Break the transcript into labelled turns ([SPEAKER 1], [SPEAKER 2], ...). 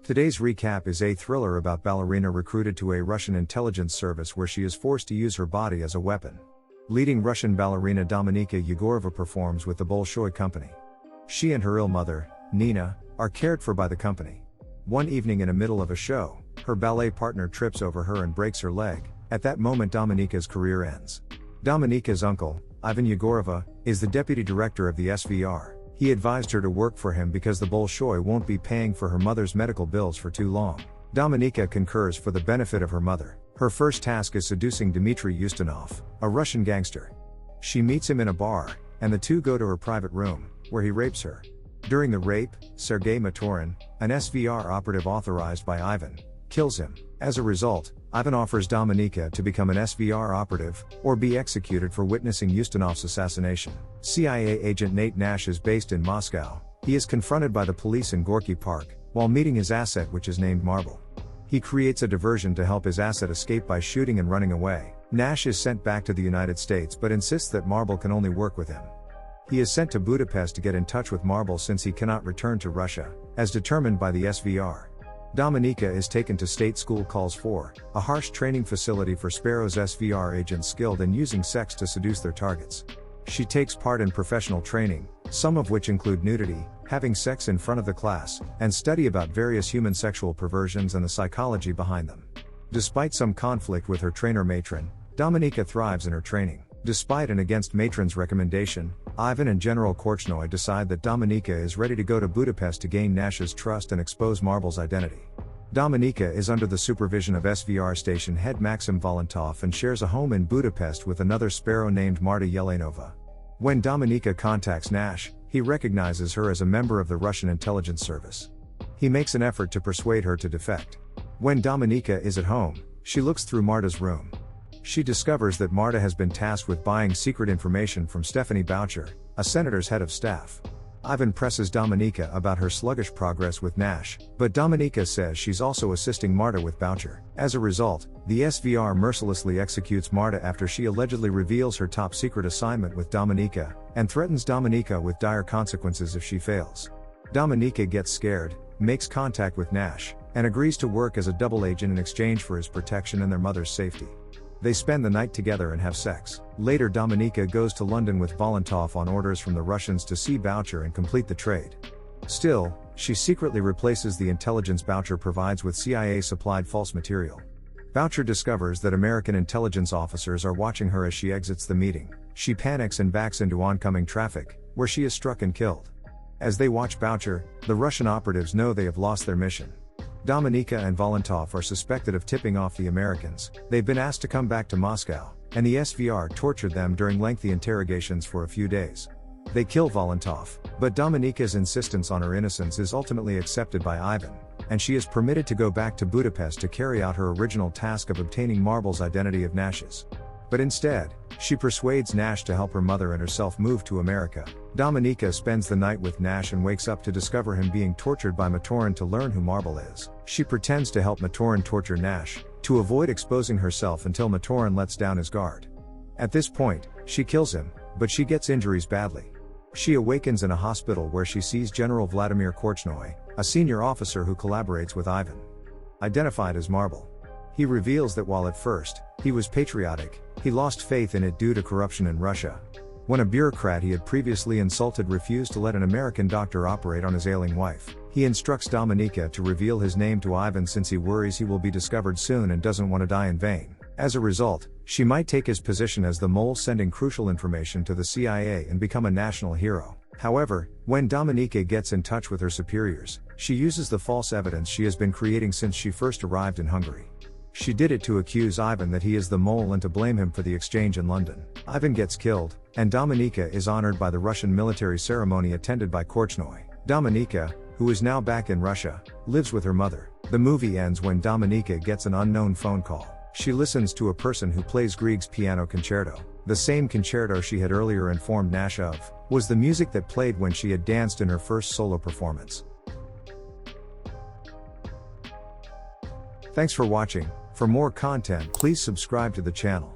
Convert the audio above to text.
[SPEAKER 1] Today's recap is a thriller about Ballerina recruited to a Russian intelligence service where she is forced to use her body as a weapon. Leading Russian ballerina Dominika Yegorova performs with the Bolshoi company. She and her ill mother, Nina, are cared for by the company. One evening in the middle of a show, her ballet partner trips over her and breaks her leg. At that moment Dominika's career ends. Dominika's uncle, Ivan Yegorova, is the deputy director of the SVR. He advised her to work for him because the Bolshoi won't be paying for her mother's medical bills for too long. Dominika concurs for the benefit of her mother. Her first task is seducing Dmitry Ustinov, a Russian gangster. She meets him in a bar, and the two go to her private room, where he rapes her. During the rape, Sergei Matorin, an SVR operative authorized by Ivan, kills him. As a result, Ivan offers Dominika to become an SVR operative, or be executed for witnessing Ustinov's assassination. CIA agent Nate Nash is based in Moscow. He is confronted by the police in Gorky Park, while meeting his asset which is named Marble. He creates a diversion to help his asset escape by shooting and running away. Nash is sent back to the United States but insists that Marble can only work with him. He is sent to Budapest to get in touch with Marble since he cannot return to Russia, as determined by the SVR. Dominika is taken to State School Calls 4, a harsh training facility for Sparrow's SVR agents skilled in using sex to seduce their targets. She takes part in professional training, some of which include nudity, having sex in front of the class, and study about various human sexual perversions and the psychology behind them. Despite some conflict with her trainer matron, Dominika thrives in her training. Despite and against matron's recommendation, Ivan and General Korchnoi decide that Dominika is ready to go to Budapest to gain Nash's trust and expose Marble's identity. Dominika is under the supervision of SVR station head Maxim Volantov and shares a home in Budapest with another Sparrow named Marta Yelenova. When Dominika contacts Nash, he recognizes her as a member of the Russian intelligence service. He makes an effort to persuade her to defect. When Dominika is at home, she looks through Marta's room. She discovers that Marta has been tasked with buying secret information from Stephanie Boucher, a senator's head of staff. Ivan presses Dominika about her sluggish progress with Nash, but Dominika says she's also assisting Marta with Boucher. As a result, the SVR mercilessly executes Marta after she allegedly reveals her top secret assignment with Dominika, and threatens Dominika with dire consequences if she fails. Dominika gets scared, makes contact with Nash, and agrees to work as a double agent in exchange for his protection and their mother's safety. They spend the night together and have sex. Later Dominika goes to London with Volantov on orders from the Russians to see Boucher and complete the trade. Still, she secretly replaces the intelligence Boucher provides with CIA-supplied false material. Boucher discovers that American intelligence officers are watching her as she exits the meeting. She panics and backs into oncoming traffic, where she is struck and killed. As they watch Boucher, the Russian operatives know they have lost their mission. Dominika and Volantov are suspected of tipping off the Americans. They've been asked to come back to Moscow, and the SVR tortured them during lengthy interrogations for a few days. They kill Volantov, but Dominika's insistence on her innocence is ultimately accepted by Ivan, and she is permitted to go back to Budapest to carry out her original task of obtaining Marble's identity of Nash's. But instead, she persuades Nash to help her mother and herself move to America. Dominika spends the night with Nash and wakes up to discover him being tortured by Matorin to learn who Marble is. She pretends to help Matorin torture Nash, to avoid exposing herself until Matorin lets down his guard. At this point, she kills him, but she gets injuries badly. She awakens in a hospital where she sees General Vladimir Korchnoi, a senior officer who collaborates with Ivan. Identified as Marble. He reveals that while at first, he was patriotic, he lost faith in it due to corruption in Russia. When a bureaucrat he had previously insulted refused to let an American doctor operate on his ailing wife, he instructs Dominika to reveal his name to Ivan since he worries he will be discovered soon and doesn't want to die in vain. As a result, she might take his position as the mole sending crucial information to the CIA and become a national hero. However, when Dominika gets in touch with her superiors, she uses the false evidence she has been creating since she first arrived in Hungary. She did it to accuse Ivan that he is the mole and to blame him for the exchange in London. Ivan gets killed, and Dominika is honored by the Russian military ceremony attended by Korchnoi. Dominika, who is now back in Russia, lives with her mother. The movie ends when Dominika gets an unknown phone call. She listens to a person who plays Grieg's piano concerto. The same concerto she had earlier informed Nash of, was the music that played when she had danced in her first solo performance. Thanks for watching. For more content, please subscribe to the channel.